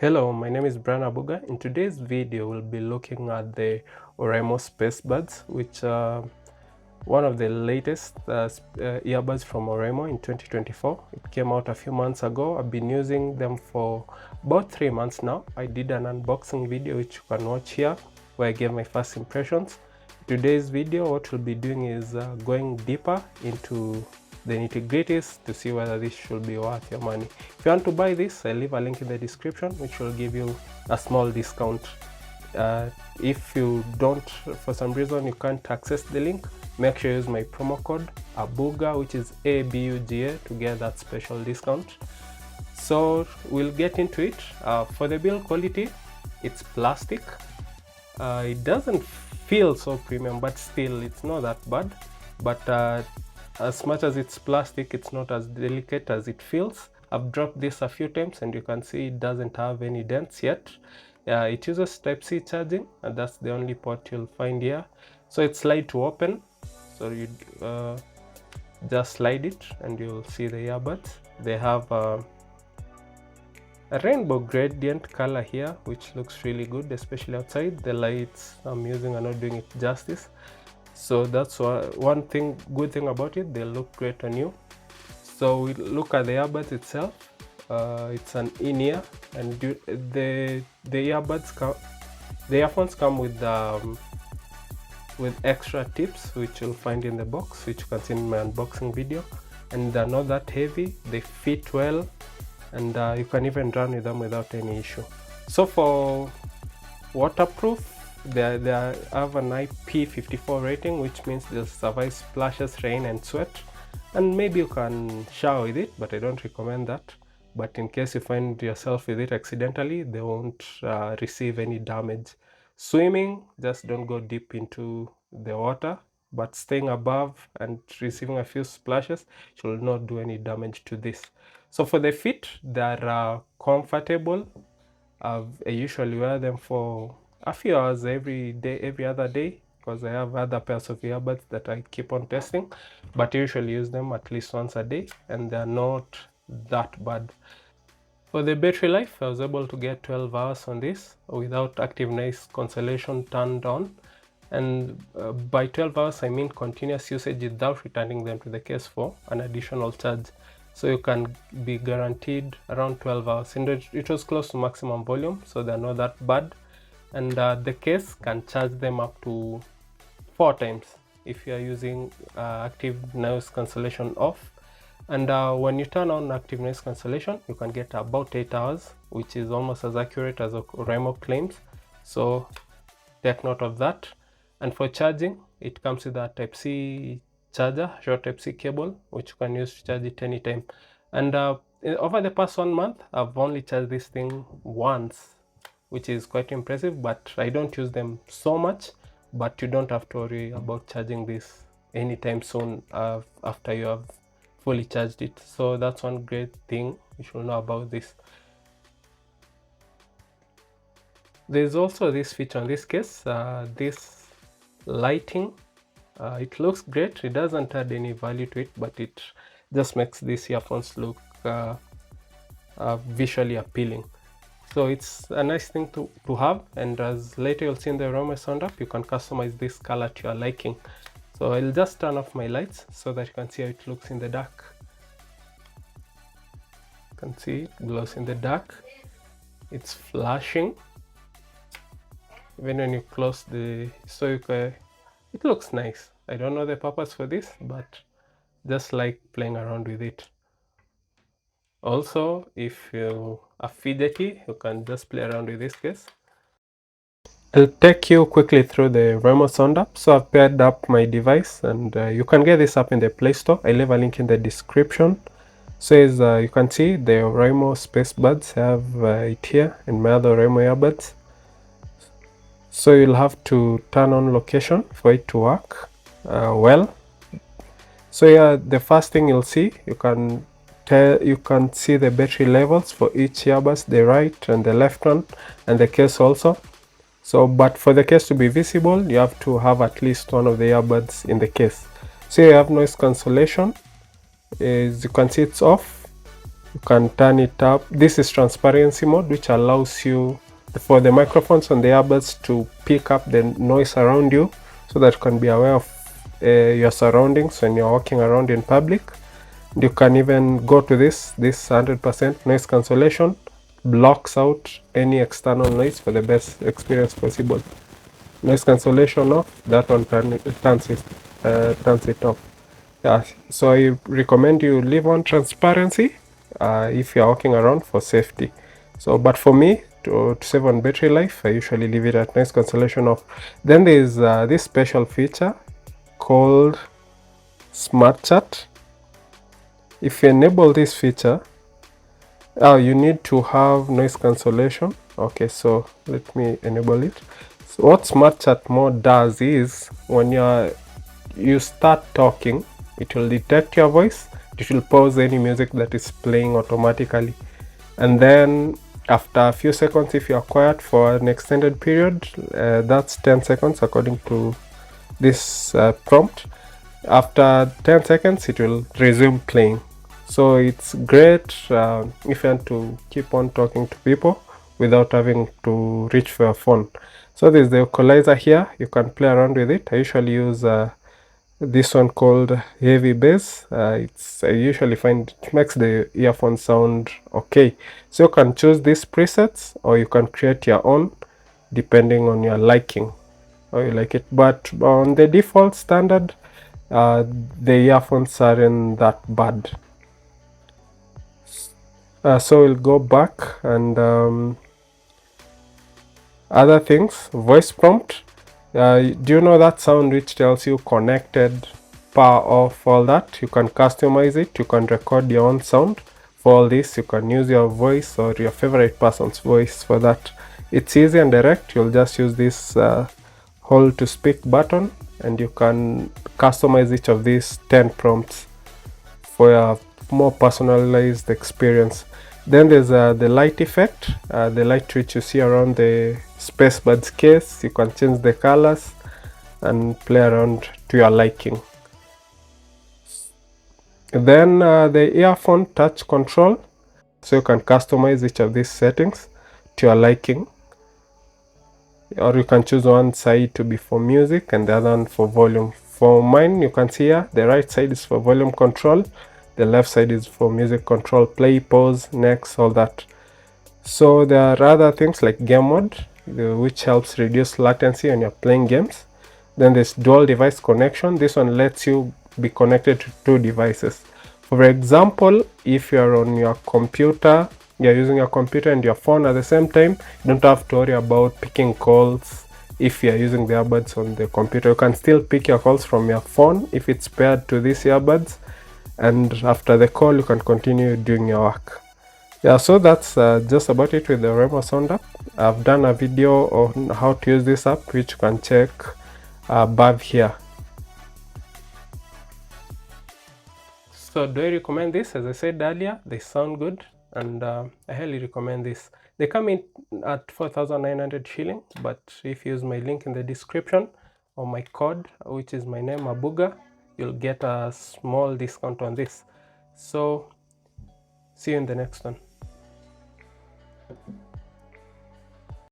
Hello, my name is Brian Abuga. In today's video, we'll be looking at the Oraimo SpaceBuds, which are one of the latest earbuds from Oraimo in 2024. It came out a few months ago. I've been using them for about 3 months now. I did an unboxing video, which you can watch here, where I gave my first impressions. Today's video, what we'll be doing is going deeper into the nitty-gritties to see whether this should be worth your money. If you want to buy this, I'll leave a link in the description, which will give you a small discount. If you don't, for some reason you can't access the link, make sure you use my promo code ABUGA, which is ABUGA, to get that special discount. So we'll get into it. For the build quality, it's plastic. It doesn't feel so premium, but still it's not that bad. But as much as it's plastic, it's not as delicate as it feels. I've dropped this a few times and you can see it doesn't have any dents yet. It uses Type-C charging, and that's the only port you'll find here. So it's slide to open, so you just slide it and you'll see the earbuds. They have a rainbow gradient color here, which looks really good, especially outside. The lights I'm using are not doing it justice. So that's one good thing about it. They look great on you. So we look at the earbuds itself. It's an in-ear, and the earphones come with extra tips, which you'll find in the box, which you can see in my unboxing video. And they're not that heavy. They fit well, and you can even run with them without any issue. So for waterproof, they have an IP54 rating, which means they'll survive splashes, rain and sweat, and maybe you can shower with it, but I don't recommend that. But in case you find yourself with it accidentally, they won't receive any damage. Swimming, just don't go deep into the water, but staying above and receiving a few splashes should not do any damage to this. So for the fit, they're comfortable. I usually wear them for a few hours every other day, because I have other pairs of earbuds that I keep on testing, but I usually use them at least once a day, and they're not that bad. For the battery life, I was able to get 12 hours on this without active noise cancellation turned on. And by 12 hours, I mean continuous usage without returning them to the case for an additional charge. So you can be guaranteed around 12 hours. And it was close to maximum volume, so they're not that bad. And the case can charge them up to 4 times if you are using active noise cancellation off. And when you turn on active noise cancellation, you can get about 8 hours, which is almost as accurate as Oraimo claims. So take note of that. And for charging, it comes with a Type-C charger, short Type-C cable, which you can use to charge it anytime. And over the past 1 month, I've only charged this thing once, which is quite impressive, but I don't use them so much. But you don't have to worry about charging this anytime soon after you have fully charged it. So that's one great thing you should know about this. There's also this feature on this case, this lighting. It looks great. It doesn't add any value to it, but it just makes these earphones look visually appealing. So it's a nice thing to have, and as later you'll see in the Oraimo sound app, you can customize this color to your liking. So I'll just turn off my lights so that you can see how it looks in the dark. You can see it glows in the dark. It's flashing even when you close it looks nice. I don't know the purpose for this, but just like playing around with it. Also, if you are fidgety, you can just play around with this case. I'll take you quickly through the Oraimo sound app. So I've paired up my device, and you can get this app in the Play Store. I leave a link in the description. So as you can see, the Oraimo SpaceBuds have it here in my other Oraimo earbuds. So you'll have to turn on location for it to work well. So yeah, the first thing you'll see, you can see the battery levels for each earbud, the right and the left one, and the case also. So, but for the case to be visible, you have to have at least one of the earbuds in the case. So you have noise cancellation. As you can see, it's off. You can turn it up. This is transparency mode, which allows you for the microphones on the earbuds to pick up the noise around you, so that you can be aware of your surroundings when you're walking around in public. You can even go to this 100% noise cancellation, blocks out any external noise for the best experience possible. Noise cancellation off, that one turns it off. Yeah, so I recommend you leave on transparency if you're walking around for safety. So, but for me, to save on battery life, I usually leave it at noise cancellation off. Then there's this special feature called Smart Chat. If you enable this feature, you need to have noise cancellation. Okay, so let me enable it. So what Smart Chat mode does is, when you start talking, it will detect your voice, it will pause any music that is playing automatically, and then after a few seconds, if you are quiet for an extended period, that's 10 seconds according to this prompt, after 10 seconds it will resume playing. So it's great if you want to keep on talking to people without having to reach for your phone. So there's the equalizer here, you can play around with it. I usually use this one called heavy bass. I usually find it makes the earphone sound okay. So you can choose these presets, or you can create your own depending on your liking, how you like it. But on the default standard, the earphones aren't that bad. So we'll go back, and other things, voice prompt. Do you know that sound which tells you connected, power off, all that? You can customize it, you can record your own sound. For all this, you can use your voice or your favorite person's voice for that. It's easy and direct. You'll just use this hold to speak button, and you can customize each of these 10 prompts for a more personalized experience. Then there's the light effect, the light which you see around the SpaceBuds case. You can change the colors and play around to your liking. Then the earphone touch control, so you can customize each of these settings to your liking, or you can choose one side to be for music and the other one for volume. For mine, you can see here, the right side is for volume control, the left side is for music control, play, pause, next, all that. So there are other things like game mode, which helps reduce latency when you're playing games. Then there's dual device connection. This one lets you be connected to two devices. For example, if you're on your computer, you're using your computer and your phone at the same time, you don't have to worry about picking calls. If you're using the earbuds on the computer, you can still pick your calls from your phone if it's paired to these earbuds, and after the call you can continue doing your work. Yeah, so that's just about it with the Oraimo Sound app. I've done a video on how to use this app, which you can check above here. So do I recommend this? As I said earlier, they sound good, and I highly recommend this. They come in at 4,900 shillings, but if you use my link in the description or my code, which is my name, Abuga, you'll get a small discount on this. So see you in the next one.